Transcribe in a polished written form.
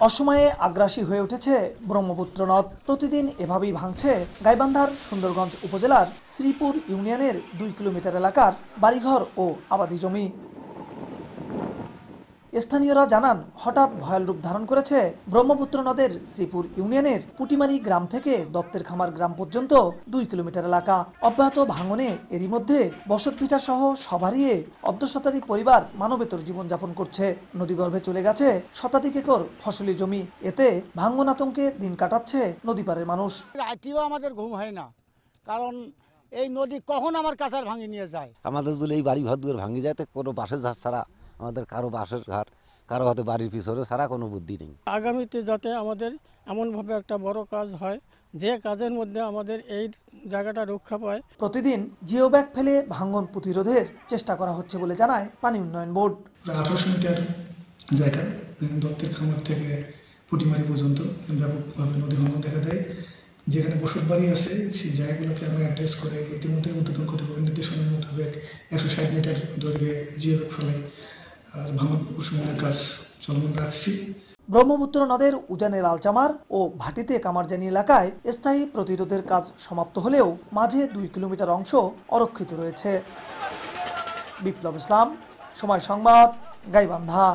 অসময়ে আগ্রাসী হয়ে উঠেছে ব্রহ্মপুত্র নদ। প্রতিদিন এভাবেই ভাঙছে গাইবান্ধার সুন্দরগঞ্জ উপজেলার শ্রীপুর ইউনিয়নের 2 কিলোমিটার এলাকার বাড়িঘর ও আবাদি জমি। স্থানীয়রা জানান, হঠাৎ ভয়াল রূপ ধারণ করেছে ব্রহ্মপুত্র নদের শ্রীপুর ইউনিয়নের পুটিমারি গ্রাম থেকে দত্তের খামার গ্রাম পর্যন্ত 2 কিলোমিটার এলাকা। অব্যাহত ভাঙনে এরই মধ্যে বসতভিটা সহ সব হারিয়ে অর্ধশতাধিক পরিবার মানবেতর জীবনযাপন করছে। নদীগর্ভে চলে গেছে শতাধিক একর ফসলি জমি। এতে ভাঙন আতঙ্কে দিন কাটাচ্ছে নদীপাড়ের মানুষ। রাতেও আমাদের ঘুম হয় না, কারণ এই নদী কখন আমার কাছার ভাঙি নিয়ে যায়। আমাদের যদি এই বাড়ি ঘর দুয়ার ভাঙি যায় তো কোনো বাসের ঝাড় ছাড়া আমাদের কারো বাসের ঘর, কারো হাতে বাড়ির পিছনে ছাড়া কোনো বুদ্ধি নেই। আগামীতে যাতে আমাদের এমনভাবে একটা বড় কাজ হয় যে কাজের মধ্যে আমাদের এই জায়গাটা রক্ষা পায়। প্রতিদিন জিও ব্যাগ ফেলে ভাঙন প্রতিরোধের চেষ্টা করা হচ্ছে বলে জানায় পানি উন্নয়ন বোর্ড। 1800 মিটার জায়গায় দত্তের খামার থেকে পুটিমারি পর্যন্ত ব্যাপকভাবে নদী ভাঙন দেখা দেয়। যেখানে বসত বাড়ি আছে সেই জায়গাগুলোকে আমরা অ্যাড্রেস করে ইতিমধ্যে উদ্বোধন কর্তৃপক্ষের নির্দেশনার মোতাবেক 160 মিটার দৈর্ঘ্যে জিও ব্যাগ ফেলাই ভাঙন প্রশমনের কাজ চলমান রাখছি। ব্রহ্মপুত্র নদের উজানের আলচামার ও ভাটিতে কামারজানি এলাকায় স্থায়ী প্রতিরোধের কাজ সমাপ্ত হলেও মাঝে 2 কিলোমিটার অংশ অরক্ষিত রয়েছে। বিপ্লব ইসলাম, সময় সংবাদ, গাইবান্ধা।